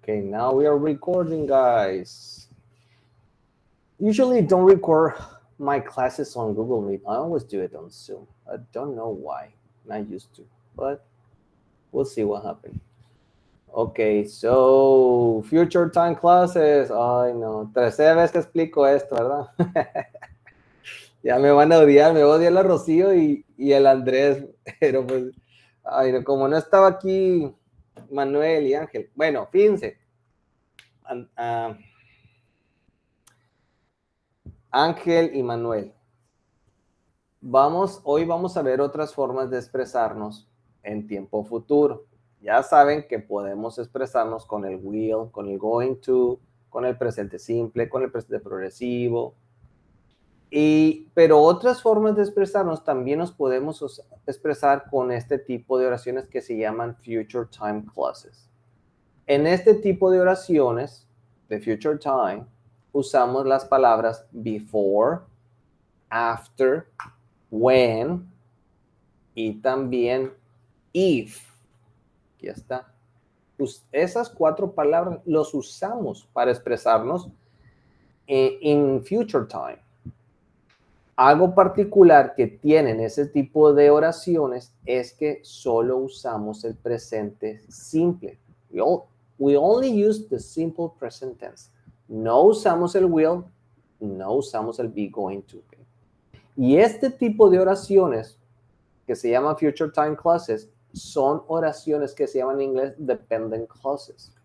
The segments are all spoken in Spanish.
Okay, now we are recording, guys. Usually don't record my classes on Google Meet. I always do it on Zoom. I don't know why. I used to, but we'll see what happens. Okay, so future time classes. Ay, no. Tercera vez que explico esto, ¿verdad? Ya me van a odiar, me odia la Rocío y el Andrés. Pero pues, ay, no, como no estaba aquí Manuel y Ángel. Bueno, fíjense. Ángel y Manuel. Hoy vamos a ver otras formas de expresarnos en tiempo futuro. Ya saben que podemos expresarnos con el will, con el going to, con el presente simple, con el presente progresivo. Pero otras formas de expresarnos también nos podemos expresar con este tipo de oraciones que se llaman future time clauses. En este tipo de oraciones de future time usamos las palabras before, after, when y también if. Ya está. Esas cuatro palabras los usamos para expresarnos en future time. Algo particular que tienen ese tipo de oraciones es que solo usamos el presente simple. We only use the simple present tense. No usamos el will, no usamos el be going to. Y este tipo de oraciones que se llaman future time clauses son oraciones que se llaman en inglés dependent clauses.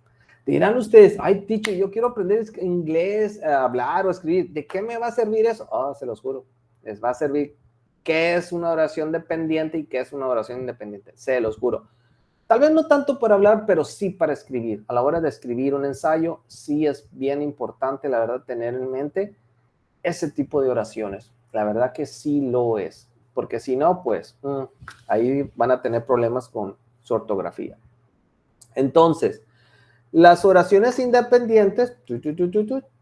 Dirán ustedes, ay, teacher, yo quiero aprender inglés, hablar o escribir. ¿De qué me va a servir eso? Se los juro. Les va a servir qué es una oración dependiente y qué es una oración independiente. Se los juro. Tal vez no tanto para hablar, pero sí para escribir. A la hora de escribir un ensayo, sí es bien importante, la verdad, tener en mente ese tipo de oraciones. La verdad que sí lo es. Porque si no, pues, ahí van a tener problemas con su ortografía. Entonces, las oraciones independientes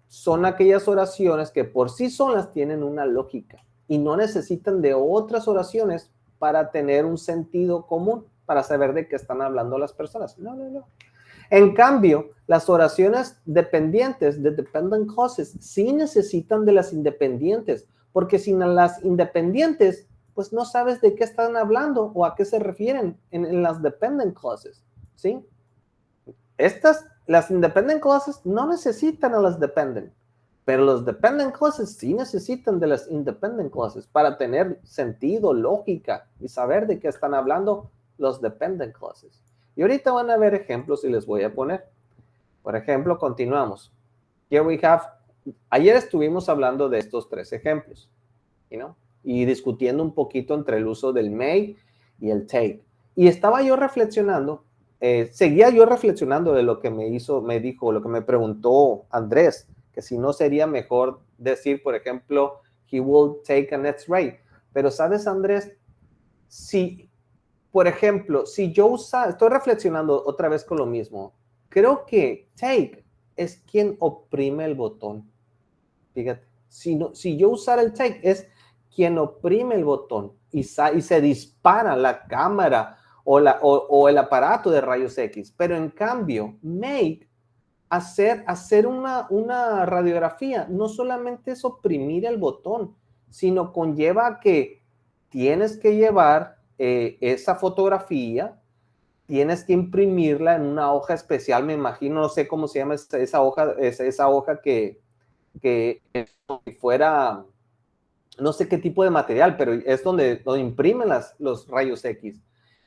son aquellas oraciones que por sí solas tienen una lógica y no necesitan de otras oraciones para tener un sentido común, para saber de qué están hablando las personas. No. En cambio, las oraciones dependientes, de dependent clauses, sí necesitan de las independientes, porque sin las independientes, pues no sabes de qué están hablando o a qué se refieren en las dependent clauses, ¿sí? Las independent clauses no necesitan a las dependent, pero los dependent clauses sí necesitan de las independent clauses para tener sentido, lógica y saber de qué están hablando los dependent clauses. Y ahorita van a ver ejemplos y les voy a poner. Por ejemplo, continuamos. Here we have, ayer estuvimos hablando de estos tres ejemplos, y discutiendo un poquito entre el uso del may y el take. Y estaba yo reflexionando, seguía yo reflexionando de lo que me dijo, lo que me preguntó Andrés, que si no sería mejor decir, por ejemplo, he will take an X-ray. Pero ¿sabes, Andrés? Si, por ejemplo, si yo estoy reflexionando otra vez con lo mismo, creo que take es quien oprime el botón. Fíjate, si yo usara el take es quien oprime el botón y se dispara la cámara o el aparato de rayos X. Pero en cambio, make, hacer una radiografía, no solamente es oprimir el botón, sino conlleva que tienes que llevar esa fotografía, tienes que imprimirla en una hoja especial, me imagino, no sé cómo se llama esa hoja que fuera, no sé qué tipo de material, pero es donde imprimen los rayos X.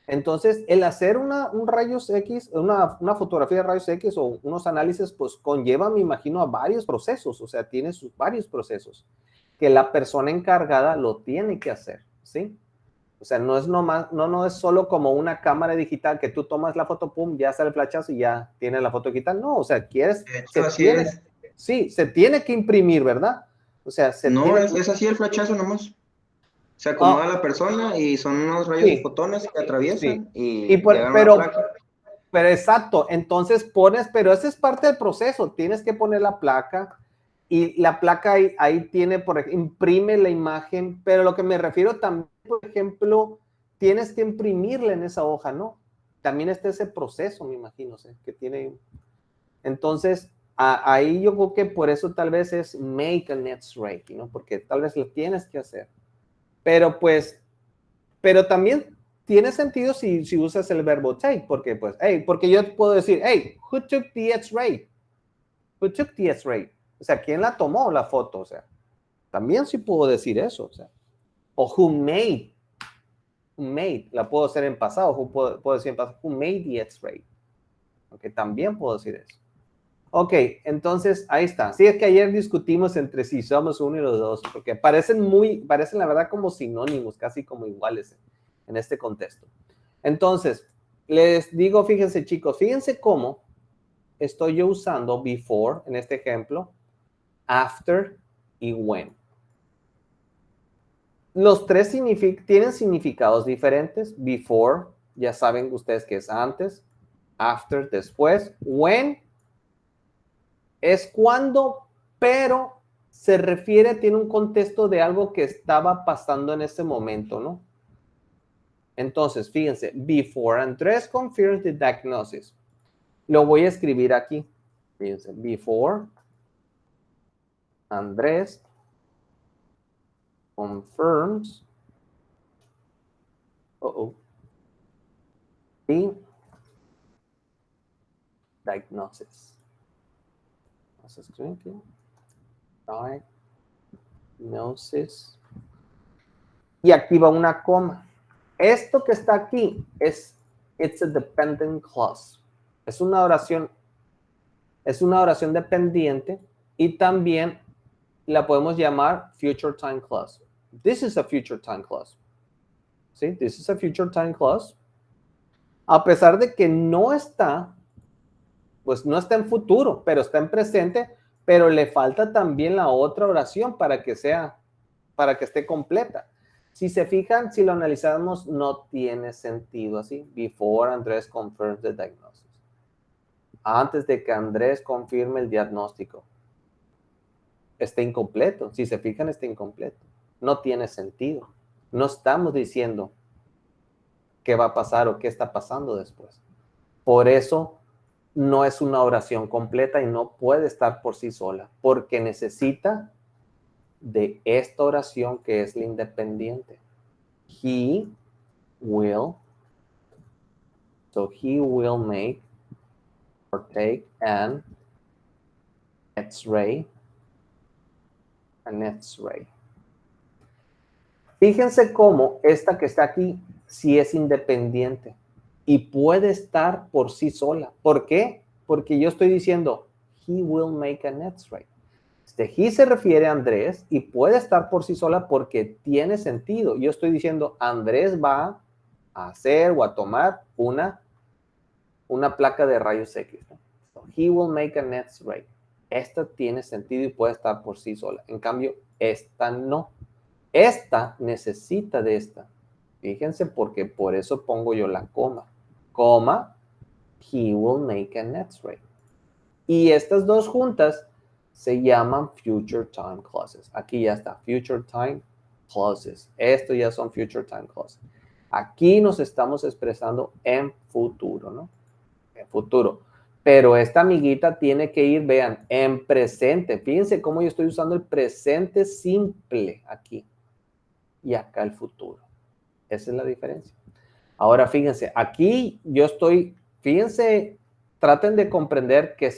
Entonces, el hacer un rayos X, una fotografía de rayos X o unos análisis, pues conlleva, me imagino, a varios procesos, o sea, tiene sus varios procesos que la persona encargada lo tiene que hacer, ¿sí? O sea, no es solo como una cámara digital que tú tomas la foto, pum, ya sale el flashazo y ya tienes la foto digital. No, o sea, se tiene que imprimir, ¿verdad? O sea, es así el flachazo nomás. Se acomoda la persona y son unos rayos de fotones que atraviesan y llegan a la placa. Pero exacto, entonces pero esa es parte del proceso, tienes que poner la placa y la placa ahí tiene, imprime la imagen, pero lo que me refiero también, por ejemplo, tienes que imprimirla en esa hoja, ¿no? También está ese proceso, me imagino, ¿sí? Que tiene. Entonces, ahí yo creo que por eso tal vez es make a next rate, ¿no? Porque tal vez lo tienes que hacer. Pero pues, pero también tiene sentido si usas el verbo take, porque pues, hey, porque yo puedo decir, hey, who took the X-ray? Who took the X-ray? O sea, ¿quién la tomó la foto? O sea, también sí puedo decir eso, o sea. O who made, la puedo hacer en pasado, puedo decir en pasado, who made the X-ray. Ok, también puedo decir eso. Ok, entonces ahí está. Sí, es que ayer discutimos entre si somos uno y los dos, porque parecen la verdad como sinónimos, casi como iguales en este contexto. Entonces, les digo, fíjense chicos, fíjense cómo estoy yo usando before en este ejemplo, after y when. Los tres tienen significados diferentes. Before, ya saben ustedes que es antes. After, después. When es cuando, pero se refiere, tiene un contexto de algo que estaba pasando en ese momento, ¿no? Entonces, fíjense, before Andrés confirms the diagnosis. Lo voy a escribir aquí. Fíjense, before Andrés confirms the diagnosis. Vamos a escribir aquí. Diagnosis. Y activa una coma. Esto que está aquí it's a dependent clause. Es una oración dependiente y también la podemos llamar future time clause. This is a future time clause. ¿Sí? This is a future time clause. A pesar de que no está, pues no está en futuro, pero está en presente, pero le falta también la otra oración para que esté completa. Si se fijan, si lo analizamos, no tiene sentido así. Before Andrés confirms the diagnosis. Antes de que Andrés confirme el diagnóstico. Está incompleto. Si se fijan, está incompleto. No tiene sentido. No estamos diciendo qué va a pasar o qué está pasando después. Por eso no es una oración completa y no puede estar por sí sola, porque necesita de esta oración que es la independiente. He will make or take an X-ray. Fíjense cómo esta que está aquí sí es independiente y puede estar por sí sola. ¿Por qué? Porque yo estoy diciendo, he will make an X-ray. He se refiere a Andrés y puede estar por sí sola porque tiene sentido. Yo estoy diciendo, Andrés va a hacer o a tomar una placa de rayos X. ¿No? So, he will make an X-ray. Esta tiene sentido y puede estar por sí sola. En cambio, esta no. Esta necesita de esta. Fíjense porque por eso pongo yo la coma. Coma, he will make an X-ray. Y estas dos juntas se llaman future time clauses. Aquí ya está, future time clauses. Estos ya son future time clauses. Aquí nos estamos expresando en futuro, ¿no? En futuro. Pero esta amiguita tiene que ir, vean, en presente. Fíjense cómo yo estoy usando el presente simple aquí. Y acá el futuro. Esa es la diferencia. Ahora, fíjense, aquí yo estoy, fíjense, traten de comprender qué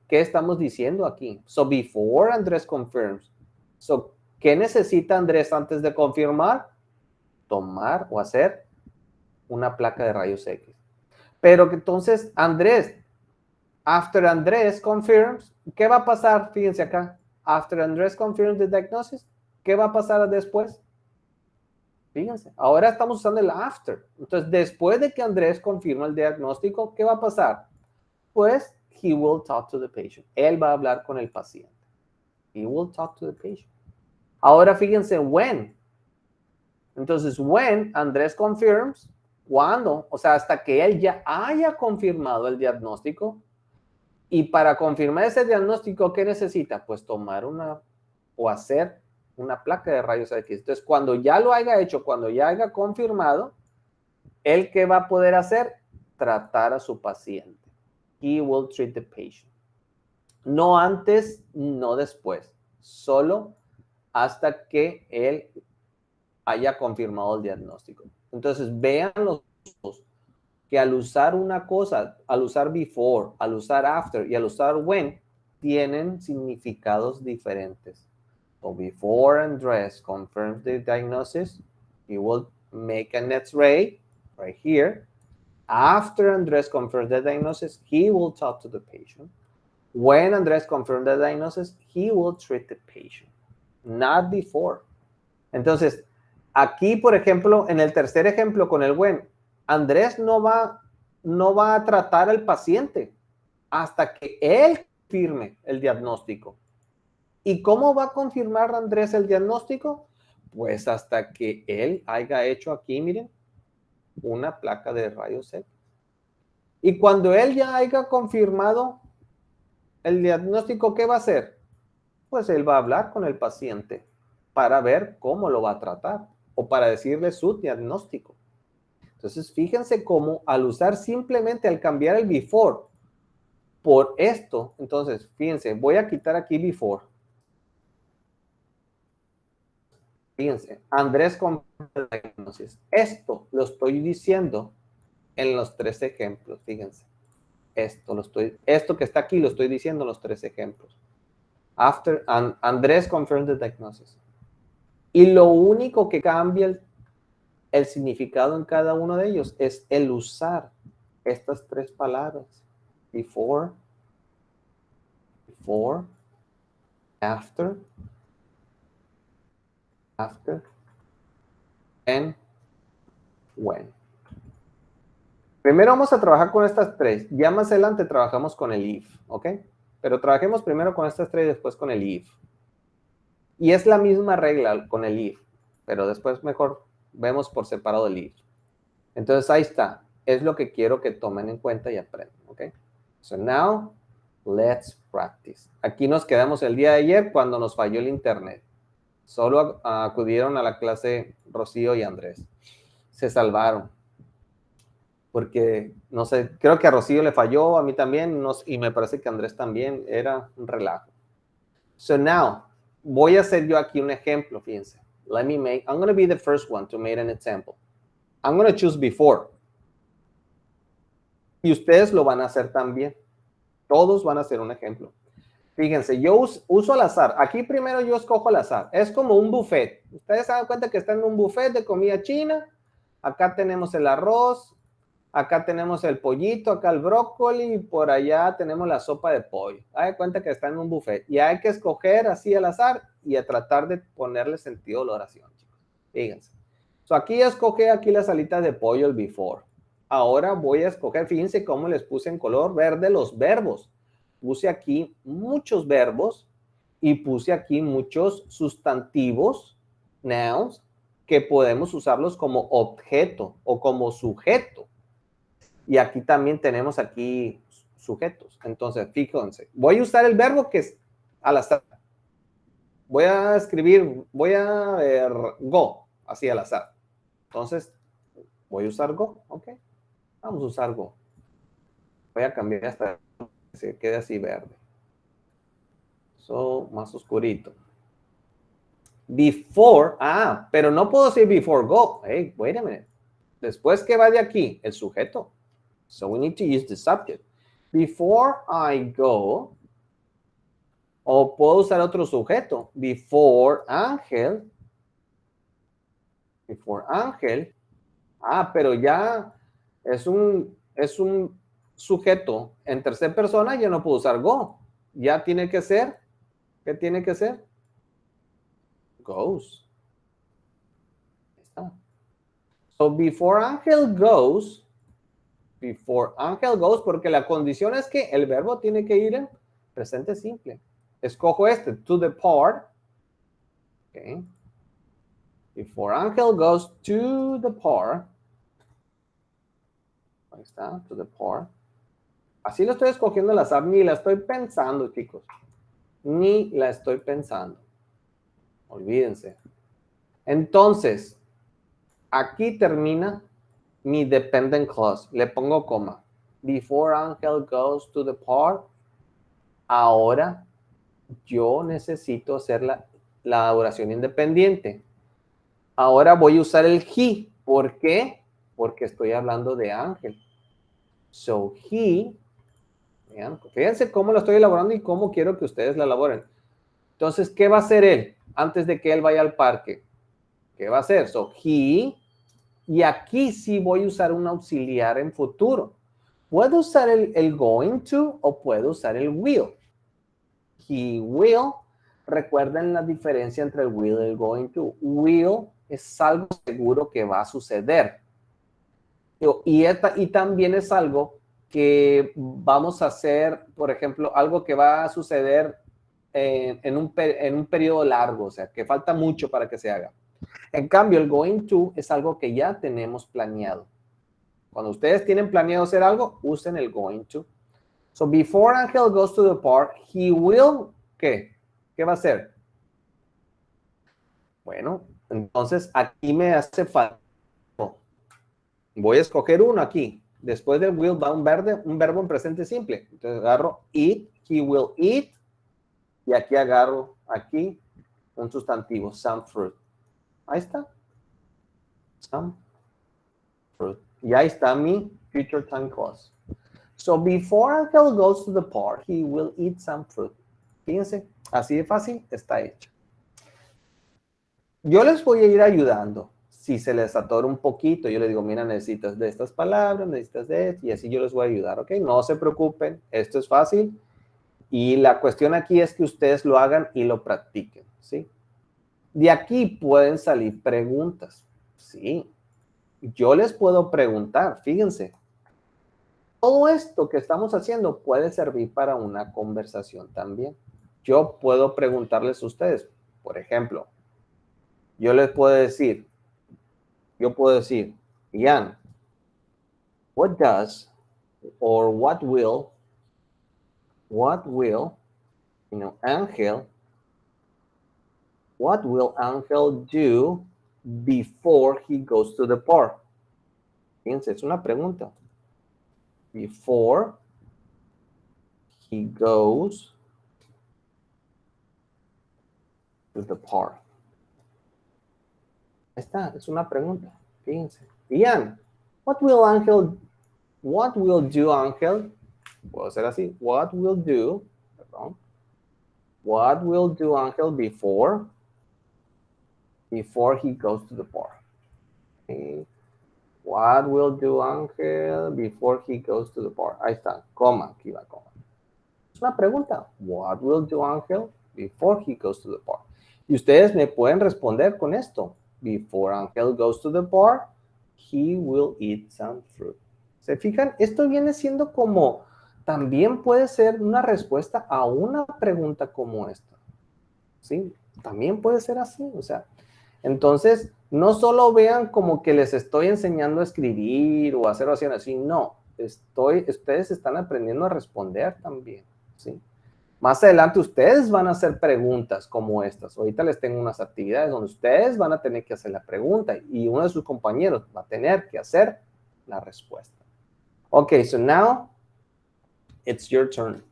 estamos diciendo aquí. So, before Andrés confirms. So, ¿qué necesita Andrés antes de confirmar? Tomar o hacer una placa de rayos X. Pero que entonces, Andrés, after Andrés confirms, ¿qué va a pasar? Fíjense acá. After Andrés confirms the diagnosis, ¿qué va a pasar después? Fíjense, ahora estamos usando el after. Entonces, después de que Andrés confirma el diagnóstico, ¿qué va a pasar? Pues, he will talk to the patient. Él va a hablar con el paciente. He will talk to the patient. Ahora, fíjense, when. Entonces, when Andrés confirms, ¿cuándo? O sea, hasta que él ya haya confirmado el diagnóstico. Y para confirmar ese diagnóstico, ¿qué necesita? Pues tomar o hacer una placa de rayos X. Entonces, cuando ya lo haya hecho, cuando ya haya confirmado, ¿él qué va a poder hacer? Tratar a su paciente. He will treat the patient. No antes, no después. Solo hasta que él haya confirmado el diagnóstico. Entonces, vean los que al usar una cosa, al usar before, al usar after y al usar when, tienen significados diferentes. So before Andres confirms the diagnosis, he will make an X-ray right here. After Andres confirms the diagnosis, he will talk to the patient. When Andres confirms the diagnosis, he will treat the patient. Not before. Entonces, aquí, por ejemplo, en el tercer ejemplo con el when, Andrés no va a tratar al paciente hasta que él firme el diagnóstico. ¿Y cómo va a confirmar Andrés el diagnóstico? Pues hasta que él haya hecho aquí, miren, una placa de rayos X. Y cuando él ya haya confirmado el diagnóstico, ¿qué va a hacer? Pues él va a hablar con el paciente para ver cómo lo va a tratar o para decirle su diagnóstico. Entonces, fíjense cómo al usar simplemente, al cambiar el before por esto, entonces, fíjense, voy a quitar aquí before. Fíjense, Andrés con diagnosis. Esto lo estoy diciendo en los 3 ejemplos, fíjense. Esto que está aquí lo estoy diciendo en los 3 ejemplos. After, Andrés confirmed the diagnosis. Y lo único que cambia el significado en cada uno de ellos es el usar estas 3 palabras. Before, after, and when. Primero vamos a trabajar con estas 3. Ya más adelante trabajamos con el if, ¿ok? Pero trabajemos primero con estas 3 y después con el if. Y es la misma regla con el if, pero después mejor vemos por separado el if. Entonces ahí está. Es lo que quiero que tomen en cuenta y aprendan, ¿ok? So now, let's practice. Aquí nos quedamos el día de ayer cuando nos falló el internet. Solo acudieron a la clase Rocío y Andrés. Se salvaron. Porque, no sé, creo que a Rocío le falló, a mí también, y me parece que a Andrés también. Era un relajo. So now, voy a hacer yo aquí un ejemplo, fíjense. I'm going to be the first one to make an example. I'm going to choose before. Y ustedes lo van a hacer también. Todos van a hacer un ejemplo. Fíjense, yo uso al azar. Aquí primero yo escojo al azar. Es como un buffet. Ustedes se dan cuenta que están en un buffet de comida china. Acá tenemos el arroz. Acá tenemos el pollito. Acá el brócoli. Y por allá tenemos la sopa de pollo. Hagan cuenta que están en un buffet. Y hay que escoger así al azar y a tratar de ponerle sentido a la oración, chicos. Fíjense. So, aquí escogí aquí las alitas de pollo, el before. Ahora voy a escoger, fíjense cómo les puse en color verde los verbos. Puse aquí muchos verbos y puse aquí muchos sustantivos, nouns, que podemos usarlos como objeto o como sujeto. Y aquí también tenemos aquí sujetos. Entonces, fíjense, voy a usar el verbo que es al azar. Voy a escribir, voy a ver go, así al azar. Entonces, voy a usar go, ¿ok? Vamos a usar go. Voy a cambiar hasta que se quede así verde. So, más oscurito. Before, pero no puedo decir before go. Hey, wait a minute. Después que va de aquí, el sujeto. So, we need to use the subject. Before I go, o puedo usar otro sujeto. Before Ángel. Before Ángel. Pero ya es un sujeto en tercera persona, ya no puedo usar go. Ya tiene que ser, ¿qué tiene que ser? Goes. Está. So, before Ángel goes, porque la condición es que el verbo tiene que ir en presente simple. Escojo to depart. Okay. Before Ángel goes to the park. Ahí está, to the park. Así lo estoy escogiendo al azar, ni la estoy pensando, chicos. Ni la estoy pensando. Olvídense. Entonces, aquí termina mi dependent clause. Le pongo coma. Before Ángel goes to the park, Ahora yo necesito hacer la oración independiente. Ahora voy a usar el he. ¿Por qué? Porque estoy hablando de Ángel. So, he, fíjense cómo lo estoy elaborando y cómo quiero que ustedes la elaboren. Entonces, ¿qué va a hacer él antes de que él vaya al parque? ¿Qué va a hacer? So, he, y aquí sí voy a usar un auxiliar en futuro. Puedo usar el going to o puedo usar el will. He will. Recuerden la diferencia entre el will y el going to. Will es algo seguro que va a suceder. Y también es algo que vamos a hacer, por ejemplo, algo que va a suceder en un periodo largo, o sea, que falta mucho para que se haga. En cambio, el going to es algo que ya tenemos planeado. Cuando ustedes tienen planeado hacer algo, usen el going to. So, before Angel goes to the park, he will, ¿qué? ¿Qué va a hacer? Bueno, entonces aquí me hace falta. Voy a escoger uno aquí. Después del will va un verbo en presente simple. Entonces agarro eat, he will eat. Y aquí agarro aquí un sustantivo, some fruit. Ahí está. Some fruit. Y ahí está mi future time clause. So before Angel goes to the park, he will eat some fruit. Fíjense, así de fácil está hecho. Yo les voy a ir ayudando. Si se les atora un poquito, yo les digo, mira, necesitas de estas palabras, necesitas de esto, y así yo les voy a ayudar, ¿ok? No se preocupen, esto es fácil. Y la cuestión aquí es que ustedes lo hagan y lo practiquen, ¿sí? De aquí pueden salir preguntas, ¿sí? Yo les puedo preguntar, fíjense. Todo esto que estamos haciendo puede servir para una conversación también. Yo puedo preguntarles a ustedes, por ejemplo, yo les puedo decir, Ian, what does or what will, Angel, what will Angel do before he goes to the park? Fíjense, es una pregunta. Before he goes to the park. Ahí está, es una pregunta. Fíjense. Ian, what will do Angel? Puedo hacer así. What will do Angel before he goes to the park? Okay. What will do Angel before he goes to the park? Ahí está, coma, aquí va coma. Es una pregunta. What will do Angel before he goes to the park? Y ustedes me pueden responder con esto. Before Angel goes to the park, he will eat some fruit. ¿Se fijan? Esto viene siendo como, también puede ser una respuesta a una pregunta como esta. ¿Sí? También puede ser así, o sea. Entonces, no solo vean como que les estoy enseñando a escribir o a hacer oraciones así, no. Ustedes están aprendiendo a responder también, ¿sí? Más adelante ustedes van a hacer preguntas como estas. Ahorita les tengo unas actividades donde ustedes van a tener que hacer la pregunta y uno de sus compañeros va a tener que hacer la respuesta. Okay, so now it's your turn.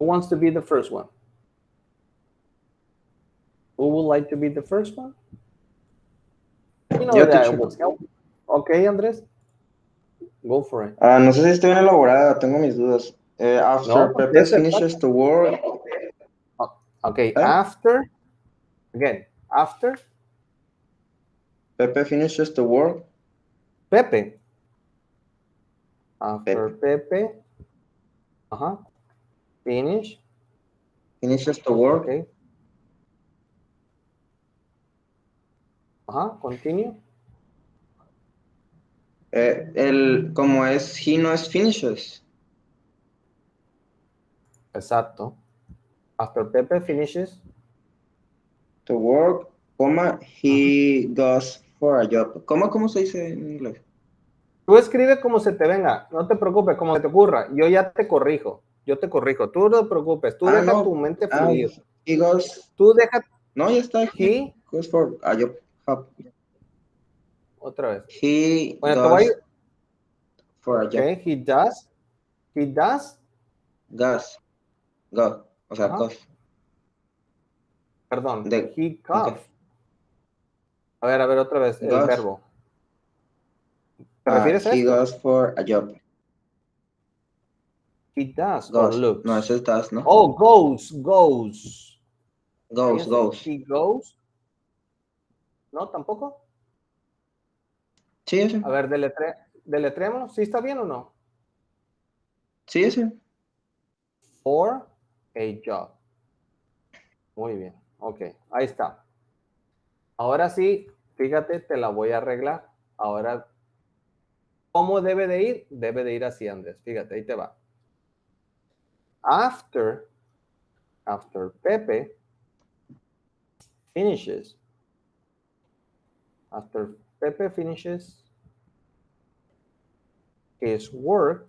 Who wants to be the first one? Who would like to be the first one? You know that it was help. Okay, Andrés. Go for it. No sé si estoy bien elaborada, tengo mis dudas. After No, Pepe finishes to work. Okay, after. Again, after. Pepe finishes to work. Pepe. After Pepe. Finishes to work. Okay. Continue. Como es he, no es finishes. Exacto. After Pepe finishes to work, coma, he goes for a job. ¿Cómo se dice en inglés? Tú escribe como se te venga, no te preocupes, como se te ocurra. Yo ya te corrijo, tú no te preocupes, tú deja tu mente fluir. He goes. Tú deja. No, ya está. He goes for a job. Otra vez. He goes for a job. Okay, he does. Goes. Go. O sea, cough. Perdón. He coughed. Okay. A ver, otra vez. El verbo. ¿Te refieres a esto? He goes for a job. He does Goes. or looks. No, eso es does, ¿no? Oh, goes. Goes. He goes. ¿No? ¿Tampoco? Sí, ese. A ver, deletrémoslo. ¿Sí está bien o no? Sí, ese. For a job. Muy bien. Ok, ahí está. Ahora sí, fíjate, te la voy a arreglar. Ahora, ¿cómo debe de ir? Debe de ir así, Andrés. Fíjate, ahí te va. After Pepe finishes his work,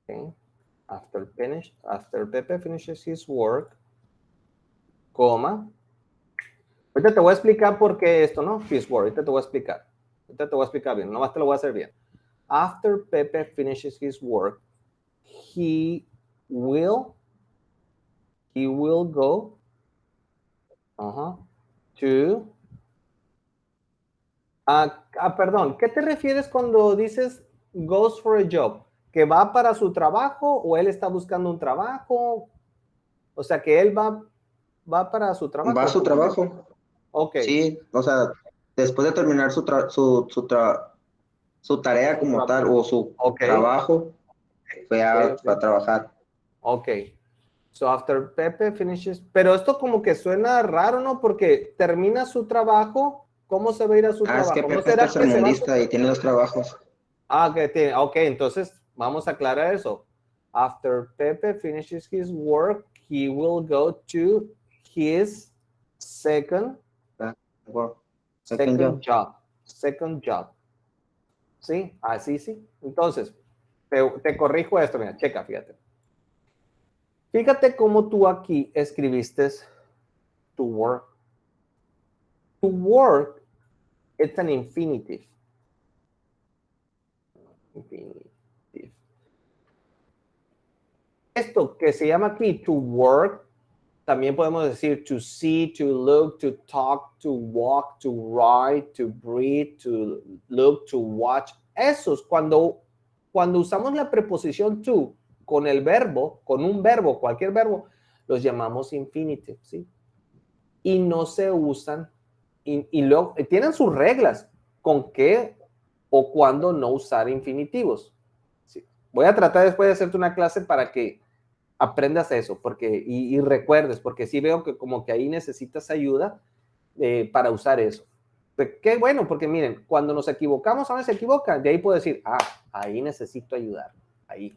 okay, after Pepe finishes his work, coma, ahorita te voy a explicar por qué esto, ¿no? His work, ahorita te voy a explicar bien, nomás te lo voy a hacer bien. After Pepe finishes his work, he will go to... perdón, ¿qué te refieres cuando dices goes for a job? ¿Que va para su trabajo o él está buscando un trabajo? O sea, que él va para su trabajo. Va a su trabajo. Ok. Sí, o sea, después de terminar su tarea como tal o su trabajo, fue a trabajar. Ok. So after Pepe finishes, pero esto como que suena raro, ¿no? Porque termina su trabajo, ¿cómo se va a ir a su trabajo? Es que Pepe ¿No será es que se va y tiene los trabajos. Ok, entonces vamos a aclarar eso. After Pepe finishes his work, he will go to his second job. Second job. ¿Sí? Así sí. Entonces, te corrijo esto, mira, checa, fíjate. Fíjate cómo tú aquí escribiste to work. To work, it's an infinitive. Esto que se llama aquí to work, también podemos decir to see, to look, to talk, to walk, to ride, to breathe, to look, to watch. Esos, cuando usamos la preposición to con el verbo, con un verbo, cualquier verbo, los llamamos infinitive, ¿sí? Y no se usan, y luego tienen sus reglas con qué o cuándo no usar infinitivos. ¿Sí? Voy a tratar después de hacerte una clase para que aprendas eso y recuerdes, porque sí veo que como que ahí necesitas ayuda para usar eso. Pero qué bueno, porque miren, cuando nos equivocamos, ahora se equivoca, de ahí puedo decir, ahí necesito ayudar, ahí.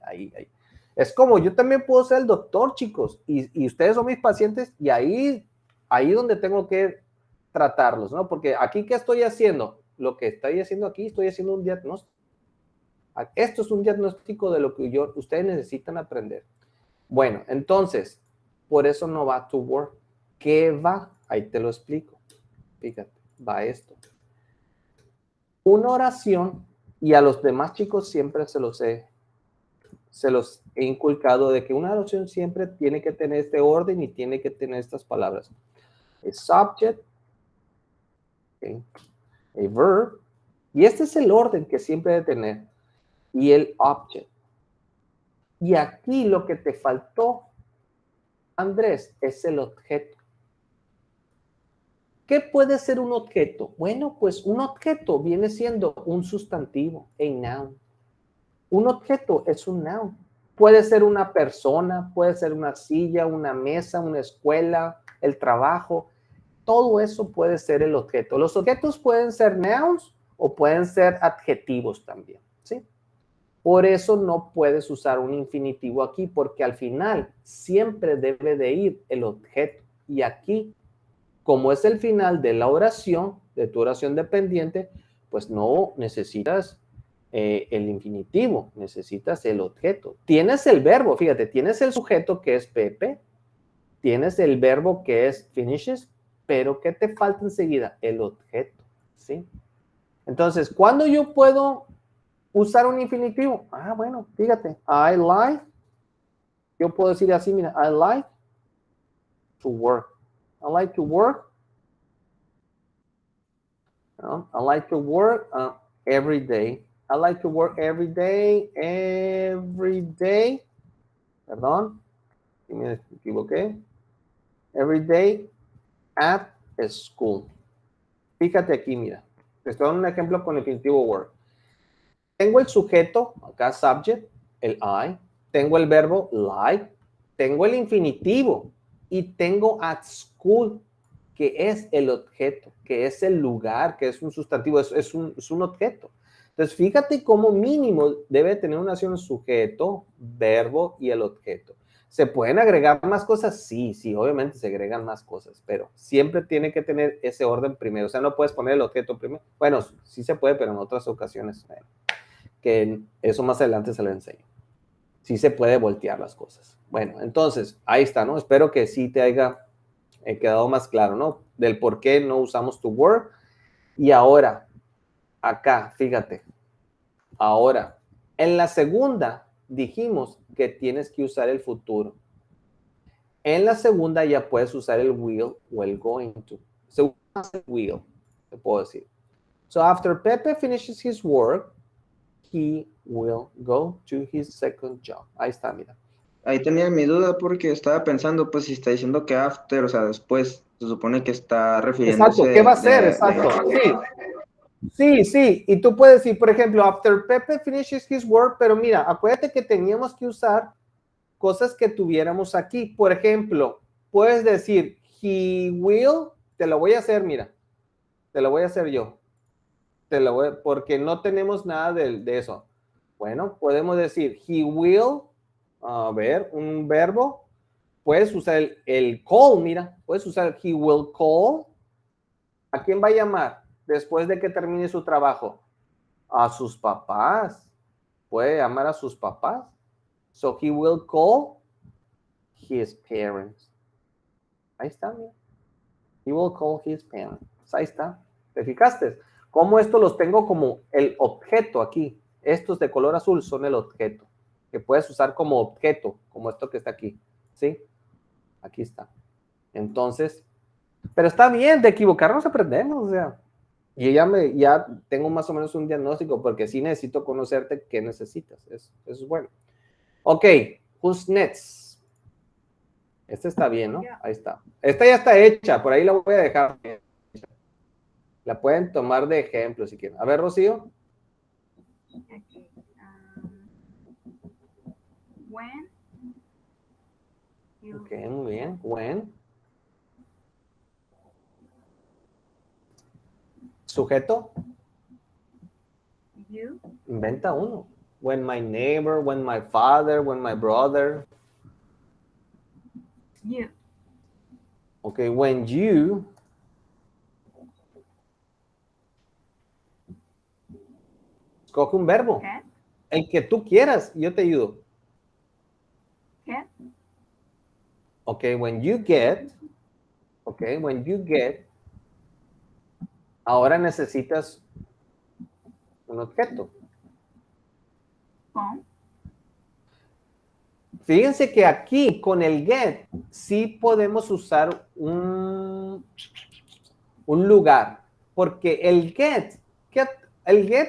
Es como yo también puedo ser el doctor, chicos, y ustedes son mis pacientes, y ahí donde tengo que tratarlos, ¿no? Porque aquí, ¿qué estoy haciendo? Lo que estoy haciendo aquí, estoy haciendo un diagnóstico. Esto es un diagnóstico de lo que ustedes necesitan aprender. Bueno, entonces, por eso no va to work. ¿Qué va? Ahí te lo explico. Fíjate, va esto. Una oración, y a los demás chicos siempre se los he inculcado de que una oración siempre tiene que tener este orden y tiene que tener estas palabras. A subject, okay, a verb, y este es el orden que siempre debe tener, y el object. Y aquí lo que te faltó, Andrés, es el objeto. ¿Qué puede ser un objeto? Bueno, pues un objeto viene siendo un sustantivo, a noun. Un objeto es un noun. Puede ser una persona, puede ser una silla, una mesa, una escuela, el trabajo. Todo eso puede ser el objeto. Los objetos pueden ser nouns o pueden ser adjetivos también, ¿sí? Por eso no puedes usar un infinitivo aquí, porque al final siempre debe de ir el objeto. Y aquí, como es el final de la oración, de tu oración dependiente, pues no necesitas el infinitivo, necesitas el objeto. Tienes el verbo, fíjate, tienes el sujeto que es Pepe, tienes el verbo que es finishes, pero ¿qué te falta enseguida? El objeto, ¿sí? Entonces, ¿cuándo yo puedo usar un infinitivo? Bueno, fíjate, I like yo puedo decir así, mira, I like to work. I like to work. I like to work every day. I like to work every day. Perdón, me equivoqué. Every day at school. Fíjate aquí, mira. Te estoy dando un ejemplo con el infinitivo work. Tengo el sujeto, acá subject, el I. Tengo el verbo like. Tengo el infinitivo. Y tengo at school, que es el objeto, que es el lugar, que es un sustantivo, es un objeto. Entonces, fíjate cómo mínimo debe tener una acción sujeto, verbo y el objeto. ¿Se pueden agregar más cosas? Sí, obviamente se agregan más cosas, pero siempre tiene que tener ese orden primero. O sea, no puedes poner el objeto primero. Bueno, sí se puede, pero en otras ocasiones, que eso más adelante se lo enseño. Sí se puede voltear las cosas. Bueno, entonces, ahí está, ¿no? Espero que sí te haya quedado más claro, ¿no? Del por qué no usamos to work. Y ahora, acá, fíjate. Ahora, en la segunda dijimos que tienes que usar el futuro. En la segunda ya puedes usar el will o el going to. Se usa el will, te puedo decir. So after Pepe finishes his work, he will go to his second job. Ahí está, mira. Ahí tenía mi duda porque estaba pensando, pues si está diciendo que after, o sea, después, se supone que está refiriéndose... Exacto, ¿qué va a hacer? Exacto, sí. Sí, y tú puedes decir, por ejemplo, after Pepe finishes his work, pero mira, acuérdate que teníamos que usar cosas que tuviéramos aquí. Por ejemplo, puedes decir, he will, te lo voy a hacer, mira, te lo voy a hacer yo. Porque no tenemos nada de eso. Bueno, podemos decir, he will, a ver, un verbo, puedes usar el call, mira, puedes usar he will call. ¿A quién va a llamar después de que termine su trabajo? A sus papás. Puede llamar a sus papás. So he will call his parents. Ahí está, mira. He will call his parents. Ahí está. ¿Te fijaste? Cómo esto los tengo como el objeto aquí. Estos de color azul son el objeto. Que puedes usar como objeto, como esto que está aquí. ¿Sí? Aquí está. Entonces, pero está bien, de equivocarnos aprendemos, o sea. Y ya tengo más o menos un diagnóstico, porque sí necesito conocerte qué necesitas. Eso es bueno. Ok, who's next? Esta está bien, ¿no? Ahí está. Esta ya está hecha, por ahí la voy a dejar. La pueden tomar de ejemplo si quieren. A ver, Rocío. Okay. When. Ok, muy bien. When. Sujeto. You. Inventa uno. When my neighbor, when my father, when my brother. You. Ok, when you. Escoge un verbo. Cat. El que tú quieras, yo te ayudo. Cat. Ok, when you get. Ok, when you get. Ahora necesitas un objeto. Phone. Fíjense que aquí con el get sí podemos usar un lugar, porque el get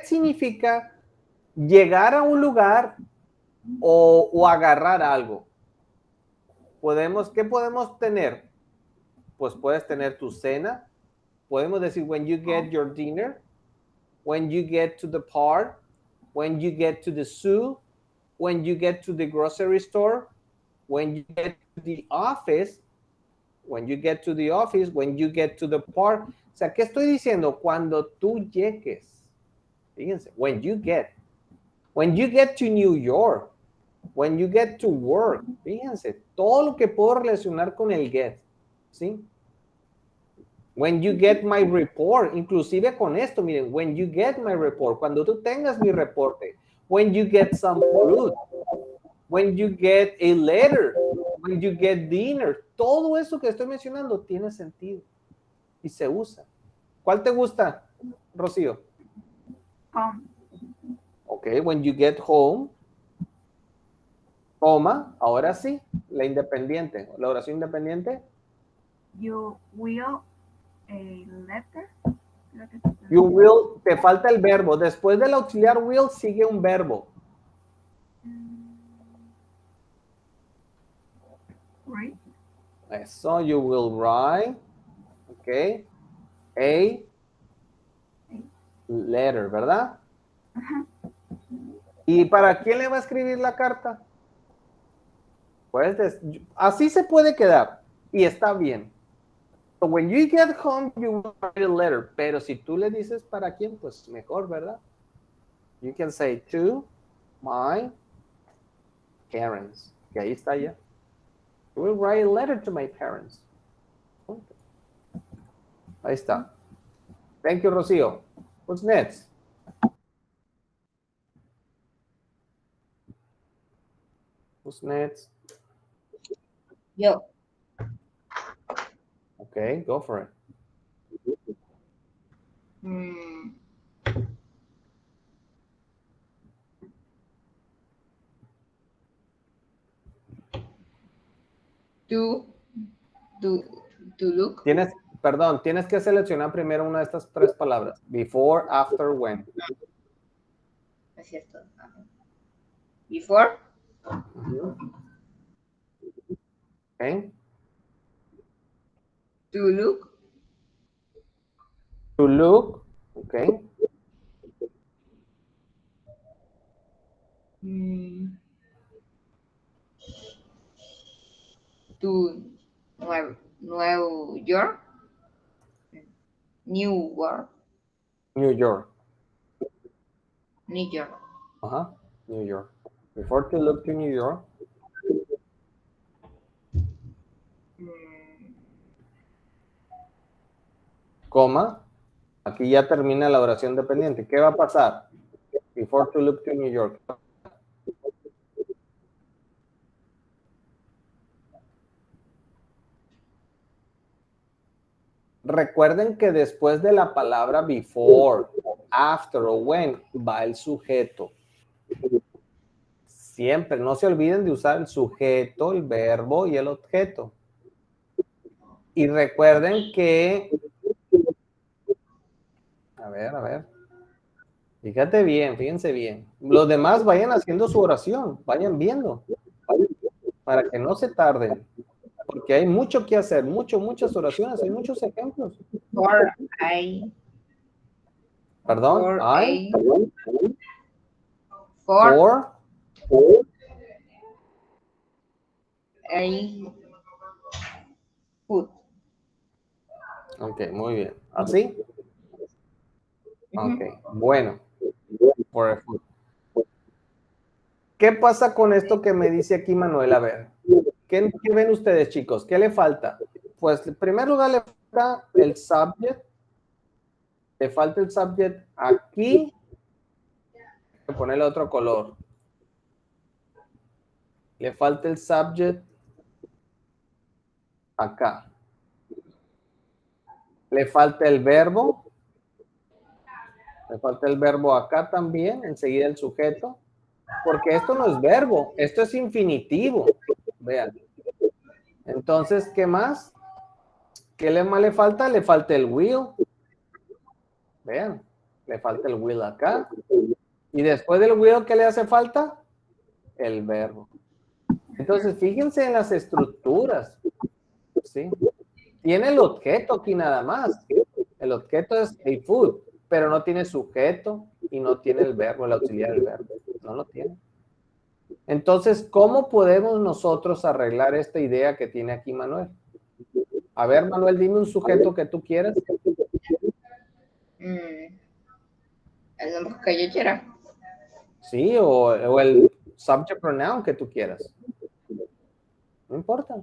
significa llegar a un lugar o agarrar algo. ¿Qué podemos tener? Pues puedes tener tu cena. Podemos decir when you get your dinner, when you get to the park, when you get to the zoo, when you get to the grocery store, when you get to the office, when you get to the office, when you get to the park. O sea, ¿qué estoy diciendo? Cuando tú llegues. Fíjense, when you get to New York, when you get to work. Fíjense, todo lo que puedo relacionar con el get, ¿sí? When you get my report, inclusive con esto, miren, when you get my report, cuando tú tengas mi reporte, when you get some fruit, when you get a letter, when you get dinner, todo eso que estoy mencionando tiene sentido y se usa. ¿Cuál te gusta, Rocío? Home. Ok, when you get home. coma, ahora sí, la independiente, la oración independiente. You will a letter. You will, te falta el verbo. Después del auxiliar will sigue un verbo. Right. Eso, you will write, ok, a letter, ¿verdad? ¿Y para quién le va a escribir la carta? Pues así se puede quedar y está bien. So when you get home, you will write a letter. Pero si tú le dices para quién, pues mejor, ¿verdad? You can say to my parents. Que ahí está ya. You will write a letter to my parents. Ahí está. Thank you, Rocío. What's next? Who's next? Yo. Okay, go for it. To look. Tienes que seleccionar primero una de estas tres palabras. Before, after, when. Es cierto. Before. Okay. To look. To look. Okay. To New York. New York. New York. New York. New York. Before to look to New York. Coma. Aquí ya termina la oración dependiente. ¿Qué va a pasar? Before to look to New York. Recuerden que después de la palabra before, after o when va el sujeto. Siempre, no se olviden de usar el sujeto, el verbo y el objeto. Y recuerden que... A ver. Fíjate bien, fíjense bien. Los demás vayan haciendo su oración, vayan viendo. Para que no se tarden. Porque hay mucho que hacer, muchas oraciones, hay muchos ejemplos. Perdón, For food. Ok, muy bien. ¿Así? Ok, bueno. ¿Qué pasa con esto que me dice aquí Manuel? A ver, ¿qué ven ustedes, chicos? ¿Qué le falta? Pues en primer lugar le falta el subject. Le falta el subject aquí. Voy a ponerle otro color. Le falta el subject acá. Le falta el verbo. Le falta el verbo acá también. Enseguida el sujeto. Porque esto no es verbo. Esto es infinitivo. Vean. Entonces, ¿qué más? ¿Qué más le falta? Le falta el will. Vean. Le falta el will acá. Y después del will, ¿qué le hace falta? El verbo. Entonces, fíjense en las estructuras. ¿Sí? Tiene el objeto aquí nada más. El objeto es a food, pero no tiene sujeto y no tiene el verbo, el auxiliar del verbo. No lo tiene. Entonces, ¿cómo podemos nosotros arreglar esta idea que tiene aquí Manuel? A ver, Manuel, dime un sujeto que tú quieras. El nombre que yo quiera. Sí, o el subject pronoun que tú quieras. No importa.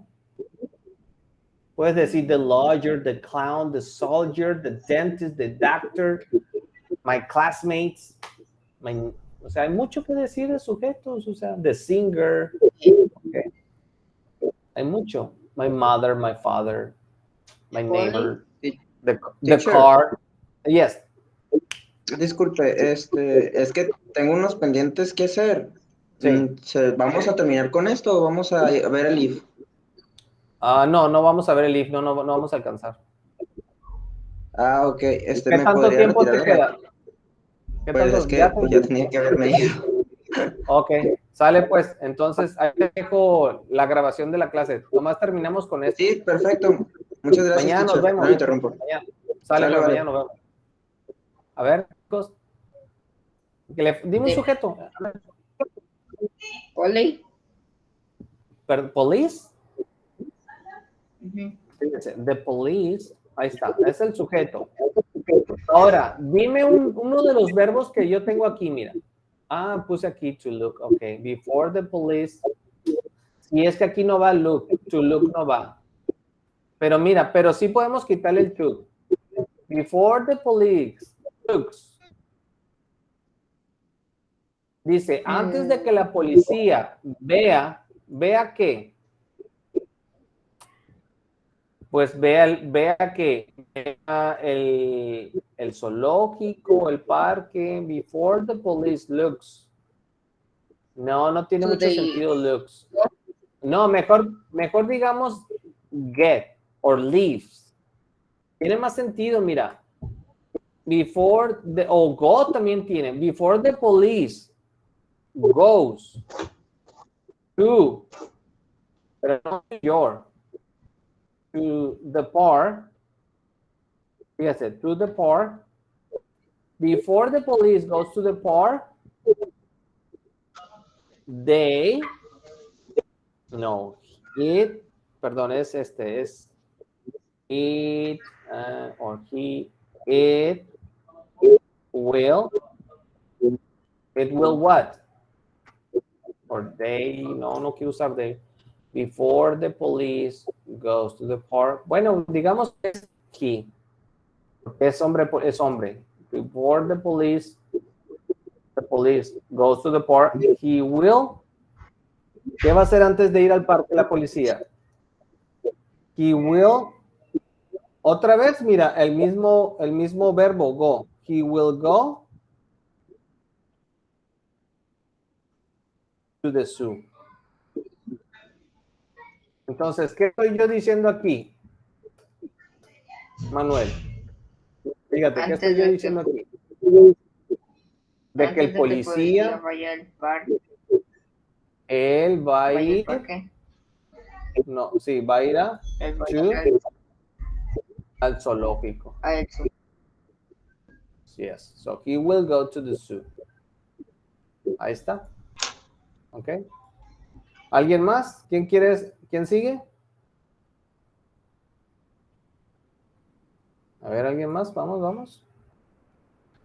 Puedes decir the lawyer, the clown, the soldier, the dentist, the doctor, my classmates. O sea, hay mucho que decir de sujetos. O sea, the singer. Okay. Hay mucho. My mother, my father, my neighbor, the car. Yes. Disculpe, es que tengo unos pendientes que hacer. Sí. ¿Vamos a terminar con esto o vamos a ver el if? No vamos a ver el if, no vamos a alcanzar. Ok, ¿Qué me tanto podría tiempo retirar te de la... queda? ¿Qué Pues tanto? es que pues, ya tenía que haberme ido. Ok, sale pues. Entonces, ahí te dejo la grabación de la clase. Nomás terminamos con esto. Sí, perfecto. Muchas gracias, Mañana nos teacher. vemos. No me interrumpo. Mañana. Sale, Sale, pues, vale. mañana nos vemos. A ver, chicos. Dime un sujeto. Poli. Police. Ujú. Fíjense, the police. Ahí está. Es el sujeto. Ahora, dime uno de los verbos que yo tengo aquí, mira. Puse aquí to look. Ok. Before the police. Si es que aquí no va look. To look no va. Pero mira, pero sí podemos quitarle el to. Before the police looks. Dice, antes de que la policía vea qué. Pues vea que vea el zoológico, el parque, before the police looks. No tiene mucho sentido looks. No, mejor digamos get or leaves. Tiene más sentido, mira. Before the, go también tiene. Before the police goes to, pero no your, to the park. Fíjate, to the park. Before the police goes to the park, it, perdón, es it, or he, it will what? Or they, no quiero usar they. Before the police goes to the park. Bueno, digamos que es he. Es hombre. Before the police goes to the park, he will. ¿Qué va a hacer antes de ir al parque la policía? He will. Otra vez, mira, el mismo verbo, go. He will go to the zoo. Entonces, ¿qué estoy yo diciendo aquí? Manuel. Fíjate, ¿qué estoy yo diciendo aquí? De que el policía vaya al parque. Él va a ir. No, sí, va a ir al zoológico. Yes, so he will go to the zoo. Ahí está. Ok. ¿Alguien más? ¿Quién sigue? A ver, ¿alguien más? Vamos.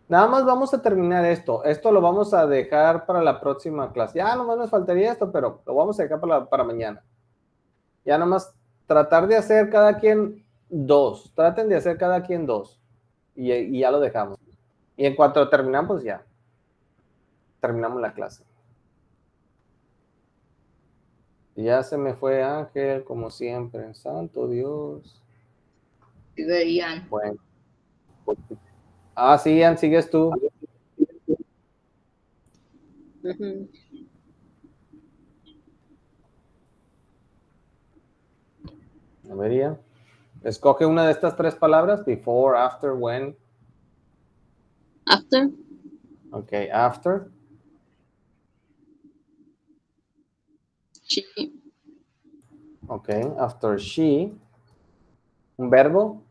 Nada más vamos a terminar esto. Esto lo vamos a dejar para la próxima clase. Ya nomás nos faltaría esto, pero lo vamos a dejar para mañana. Ya nomás tratar de hacer cada quien 2. Traten de hacer cada quien 2. Y ya lo dejamos. Y en cuanto terminamos, ya. Terminamos la clase. Ya se me fue Ángel, como siempre. Santo Dios. Sigue Ian. Bueno. Sí, Ian, sigues tú. A ver, Ian. Escoge una de estas 3 palabras. Before, after, when. After. Ok, after. She. Ok, after she. ¿Un verbo?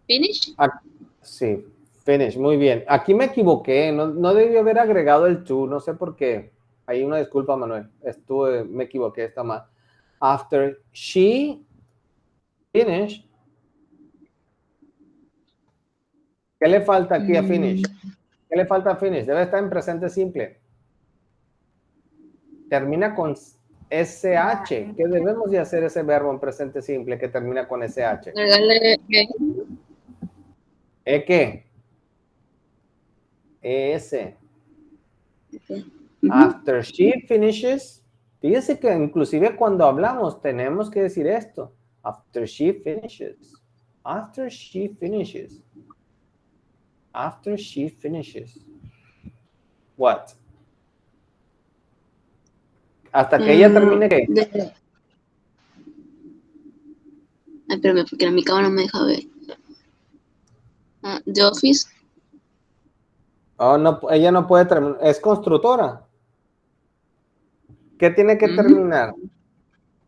Finish. Sí, finish, muy bien. Aquí me equivoqué, no debí haber agregado el to, no sé por qué. Ahí una disculpa, Manuel. Me equivoqué, está mal. After she finished. ¿Qué le falta aquí a finish? ¿Qué le falta a finish? Debe estar en presente simple. Termina con SH. ¿Qué debemos de hacer ese verbo en presente simple que termina con SH? ¿Qué? ES. After she finishes. Fíjese que inclusive cuando hablamos tenemos que decir esto. After she finishes. After she finishes. After she finishes. What? Hasta que ella termine ¿qué? Ay, espérame, porque mi cámara no me deja ver. The Office. Oh, no, ella no puede terminar. Es constructora. ¿Qué tiene que terminar?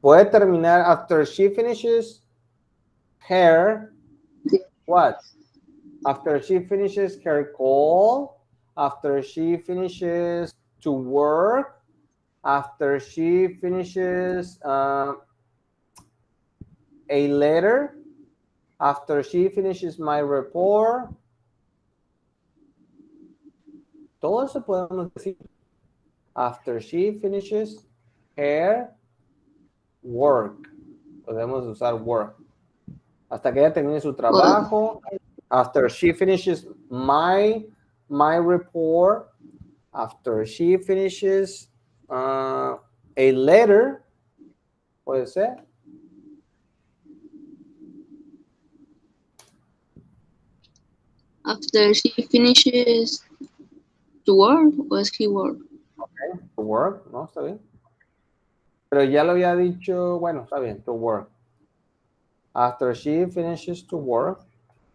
Puede terminar after she finishes her. What? After she finishes her call. After she finishes to work. After she finishes a letter. After she finishes my report. Todo eso podemos decir. After she finishes her work. Podemos usar work. Hasta que ella termine su trabajo. After she finishes my report. After she finishes a letter. Puede ser. After she finishes to work, o es he work? Okay, to work, ¿no? Está bien. Pero ya lo había dicho, bueno, está bien, to work. After she finishes to work,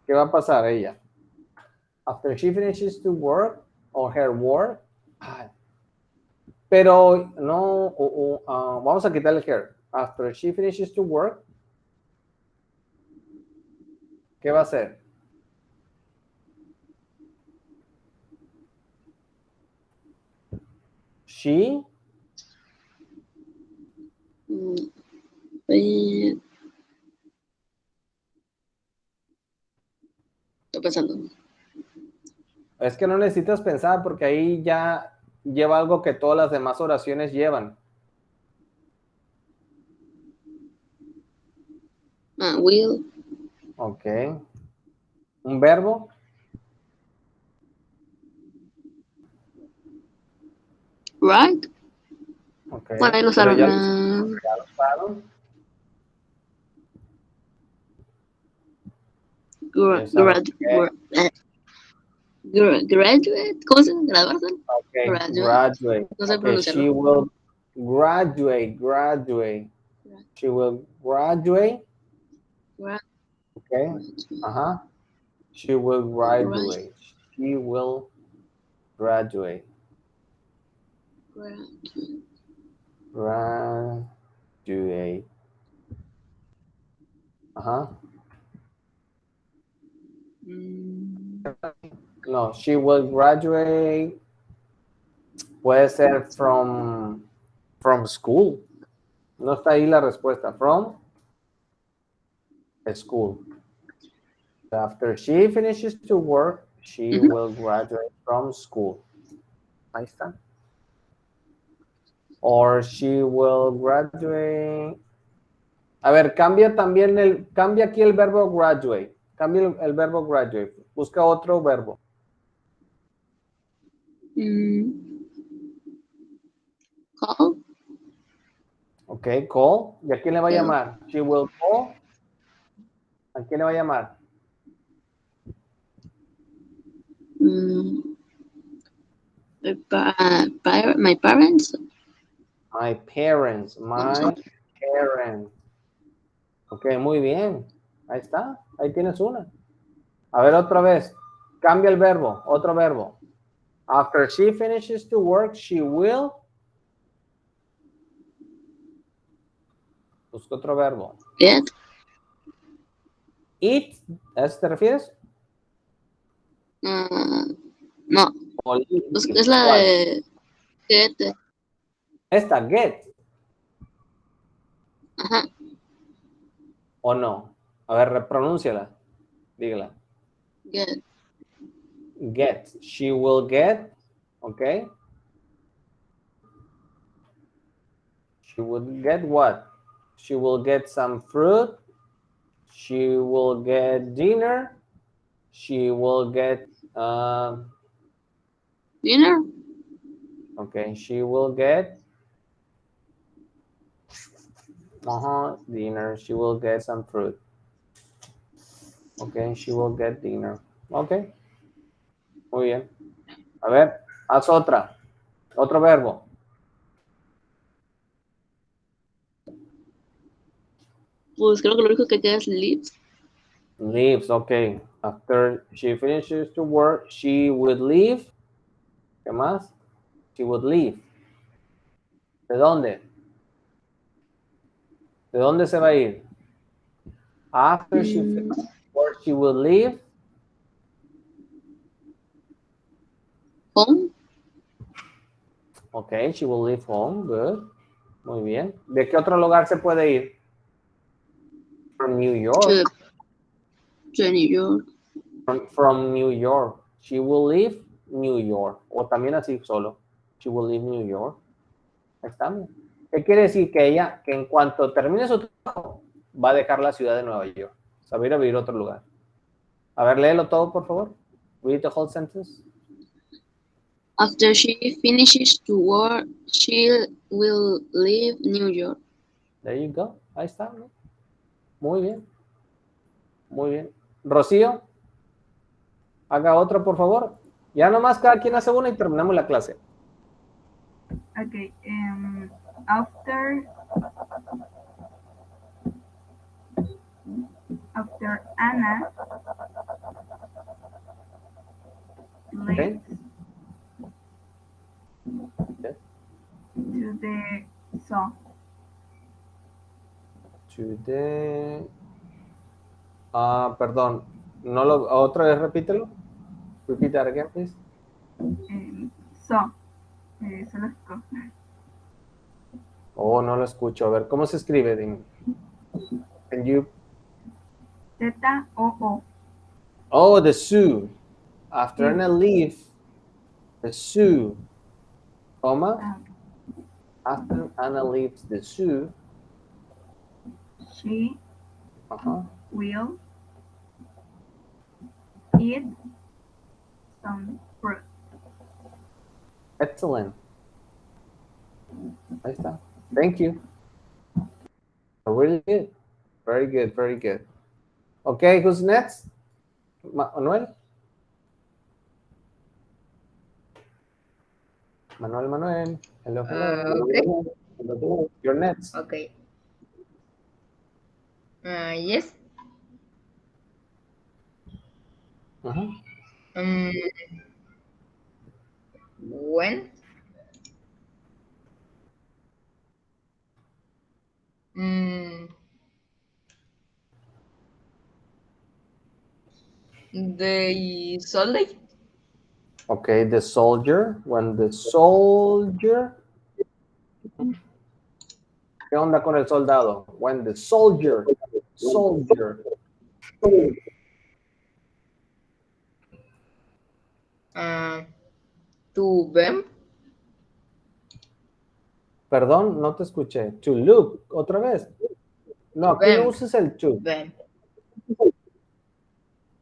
¿qué va a pasar ella? After she finishes to work, or her work. Pero no, vamos a quitarle her. After she finishes to work, ¿qué va a hacer? She. Estoy pensando. Es que no necesitas pensar porque ahí ya lleva algo que todas las demás oraciones llevan. Will. Ok. ¿Un verbo? Right. Okay. Bueno, ahí lo Pero usaron. ya lo usaron. Graduate. ¿Cómo se llama? ¿Graduarse? Okay. Graduate. No sé Okay. She will graduate. She will graduate. Okay. Uh-huh. She will graduate. She will graduate. Graduate. Uh-huh. No, she will graduate. Puede ser from school. No está ahí la respuesta. From school. After she finishes to work, she will graduate from school. Ahí está. Or she will graduate. A ver, cambia aquí el verbo graduate. Cambia el verbo graduate. Busca otro verbo. Call. Ok, call. ¿Y a quién le va a llamar? She will call. ¿A quién le va a llamar? My parents. My parents. My parents. Ok, muy bien. Ahí está. Ahí tienes una. A ver, otra vez. Cambia el verbo. Otro verbo. After she finishes to work, she will. Busca otro verbo. Get. Eat. ¿A eso te refieres? No. Es la ¿Cuál? de get. Esta, get. Ajá. ¿O no? A ver, pronúnciala. Dígala. Get. Get. She will get. Okay. She will get what? She will get some fruit. She will get dinner. She will get Dinner. okay. She will get dinner. She will get some fruit. Okay. She will get dinner. Okay. Muy bien. A ver, haz otra. Otro verbo. Pues creo que lo único que queda es lives. Leaves, ok. After she finishes to work, she would leave. ¿Qué más? She would leave. ¿De dónde? ¿De dónde se va a ir? After she finishes work, she would leave. Home. Ok, she will leave home. Good. Muy bien. ¿De qué otro lugar se puede ir? From New York. To New York. From New York. She will leave New York. O también así solo. She will leave New York. Ahí estamos. ¿Qué quiere decir? Que ella, que en cuanto termine su trabajo, va a dejar la ciudad de Nueva York. Se va a ir a vivir a otro lugar. A ver, léelo todo, por favor. Read the whole sentence. After she finishes to work, she will leave New York. There you go. Ahí está, ¿no? Muy bien. Muy bien. Rocío, haga otro, por favor. Ya nomás cada quien hace una y terminamos la clase. Okay. After Anna leaves Okay. to the zoo. Today. Perdón. No lo, otra vez repítelo. Repeat that again, please. Zoo. Zoológico. Oh, no lo escucho. A ver, ¿cómo se escribe? Dime. Can you... Z-O-O. Oh, the zoo. After Anna leaves, the zoo. Coma. After Anna leaves the zoo, She will eat some fruit. Excellent. Ahí está. Thank you. Really good. Very good, very good. Okay, who's next? Manuel? Manuel. Hello, hello. Okay. Hello. You're next. Okay. Yes. When? The soldier. Okay, the soldier. When the soldier. ¿Qué onda con el soldado? When the soldier. To them. Perdón, no te escuché. To look, otra vez. No, aquí no uses el to. Them.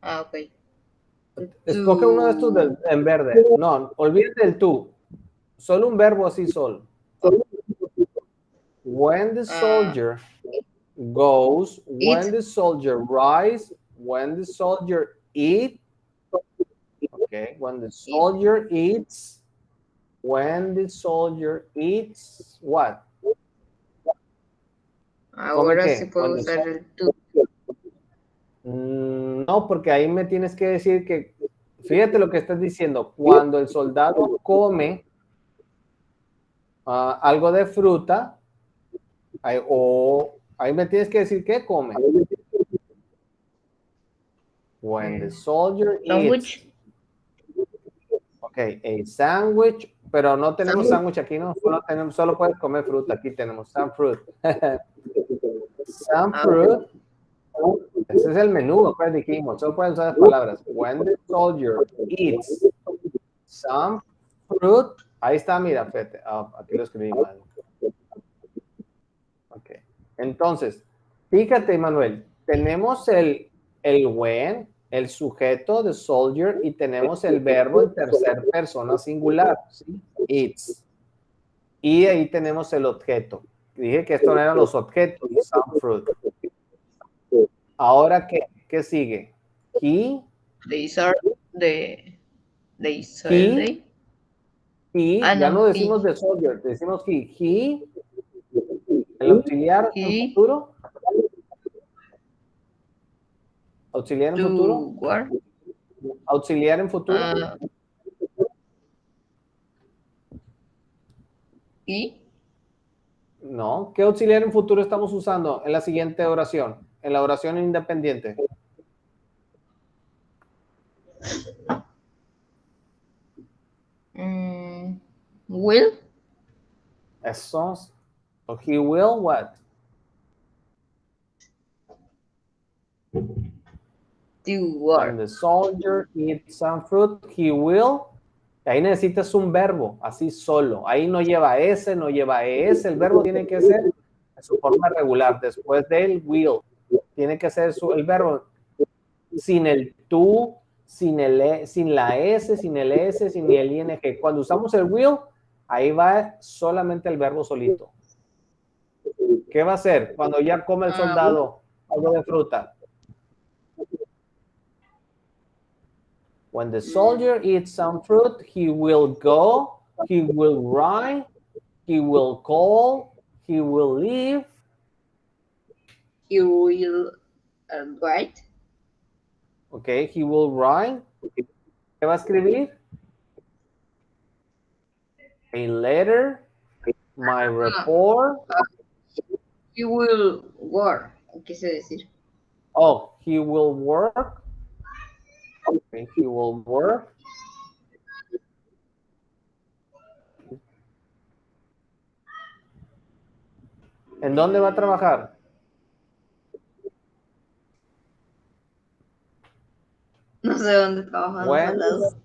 Ok. Escoge uno de estos en verde. No, olvídate del to. Solo un verbo así solo. When the soldier goes, when the soldier rise, when the soldier eat. Okay, when the soldier eats. When the soldier eats, what? Ahora sí puedo usar el to. No, porque ahí me tienes que decir que, fíjate lo que estás diciendo, cuando el soldado come algo de fruta, ahí me tienes que decir qué come. When the soldier eats. Ok, a sandwich, pero no tenemos sándwich aquí, ¿no? Solo puedes comer fruta. Aquí tenemos some fruit. Some fruit. Ese es el menú, pues dijimos. Solo pueden usar las palabras. When the soldier eats some fruit. Ahí está, mira, fíjate. Aquí lo escribí mal. Ok. Entonces, fíjate, Manuel. Tenemos el when, el sujeto de soldier, y tenemos el verbo en tercera persona singular, ¿sí? Eats. Y ahí tenemos el objeto. Dije que estos no eran los objetos, some fruit. Ahora, ¿qué sigue? He. These are the de Sunday. Ya no decimos the soldier, decimos he, el auxiliar en futuro. Auxiliar en futuro. Work. Auxiliar en futuro. ¿Y? No, ¿qué auxiliar en futuro estamos usando en la siguiente oración? En la oración independiente. Will. Eso. So he will what? Do what? When the soldier eats some fruit, he will. Ahí necesitas un verbo, así solo. Ahí no lleva S, no lleva ES. El verbo tiene que ser en su forma regular. Después del will, tiene que ser el verbo sin el to, sin la S, sin el S, sin el ING. Cuando usamos el will, ahí va solamente el verbo solito. ¿Qué va a hacer cuando ya come el soldado algo de fruta? When the soldier eats some fruit, he will go, he will ride, he will call, he will leave. He will write. Okay, he will write. ¿Qué va a escribir? A letter, my report. He will work. ¿Qué quiere decir? Oh, he will work. Okay, he will work. ¿En dónde va a trabajar? No sé dónde trabajan los soldados.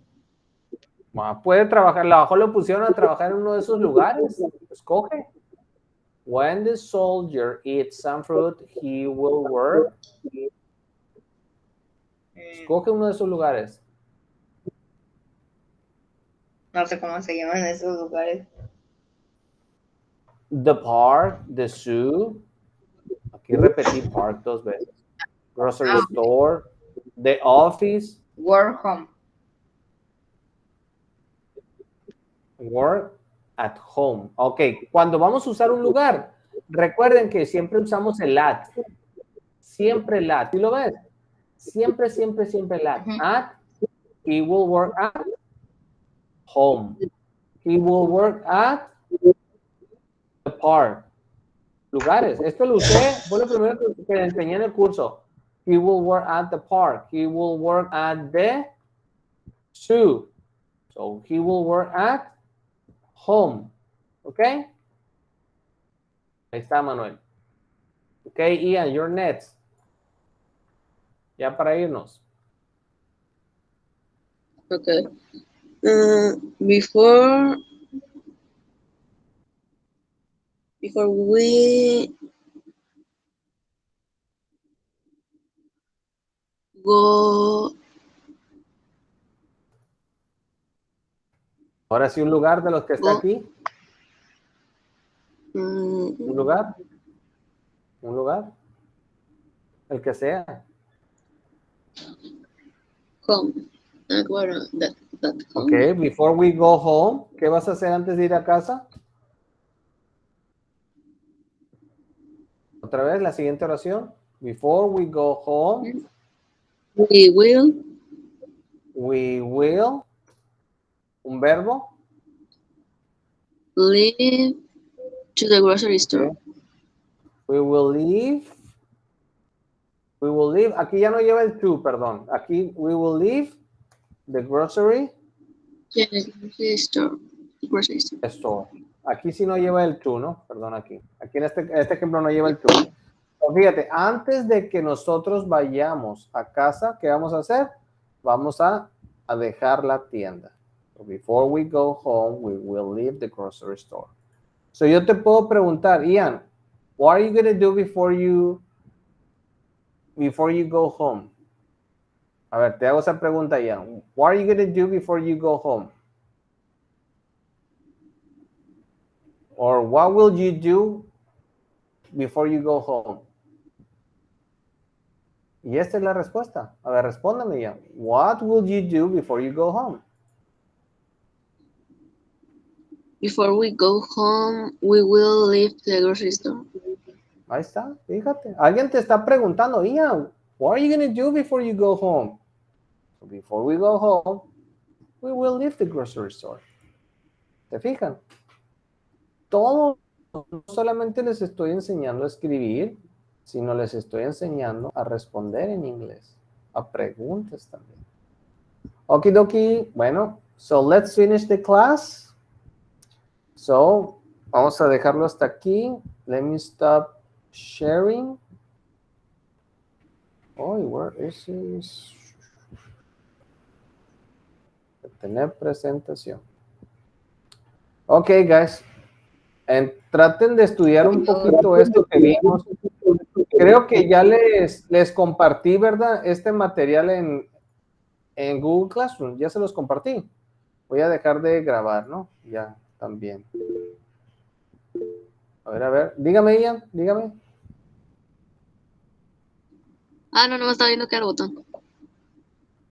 Puede trabajar, abajo lo pusieron a trabajar en uno de esos lugares. Escoge. When the soldier eats some fruit, he will work. Escoge uno de esos lugares. No sé cómo se llaman esos lugares. The park, the zoo. Aquí repetí park 2 veces. Grocery store, the office. Work home. Work at home. Ok, cuando vamos a usar un lugar, recuerden que siempre usamos el at. Siempre el at. ¿Sí lo ves? Siempre, siempre, siempre el at. At, he will work at home. He will work at the park. Lugares. Esto lo usé, fue lo primero que le enseñé en el curso. He will work at the park. He will work at the zoo. So, he will work at home. ¿Ok? Ahí está, Manuel. Ok, Ian, you're next. Ya para irnos. Okay. Before we go. Ahora sí, un lugar de los que está aquí. Un lugar. Un lugar. El que sea. Home. Ok, before we go home, ¿qué vas a hacer antes de ir a casa? Otra vez, la siguiente oración. Before we go home. We will. We will. Un verbo. Leave to the grocery store. Okay. We will leave. We will leave. Aquí ya no lleva el to, perdón. Aquí, we will leave the grocery store. Aquí sí no lleva el to, ¿no? Perdón, aquí. Aquí en este ejemplo no lleva el to. Pero fíjate, antes de que nosotros vayamos a casa, ¿qué vamos a hacer? Vamos a dejar la tienda. So before we go home, we will leave the grocery store. So yo te puedo preguntar, Ian, what are you going to do before you go home? A ver, te hago esa pregunta, Ian. What are you going to do before you go home? Or what will you do before you go home? Y esta es la respuesta. A ver, respóndame ya. What will you do before you go home? Before we go home, we will leave the grocery store. Ahí está, fíjate. Alguien te está preguntando, Ian, what are you going to do before you go home? So before we go home, we will leave the grocery store. ¿Te fijan? Todo, no solamente les estoy enseñando a escribir, sino les estoy enseñando a responder en inglés, a preguntas también. Okidoki, bueno, so let's finish the class. So, vamos a dejarlo hasta aquí. Let me stop sharing. Oh, where is this? Tener presentación. Ok, guys. Traten de estudiar un poquito esto que vimos. Creo que ya les compartí, ¿verdad? Este material en Google Classroom. Ya se los compartí. Voy a dejar de grabar, ¿no? Ya, también. A ver. Dígame, Ian, dígame. Ah, no, no me estaba viendo que era el botón.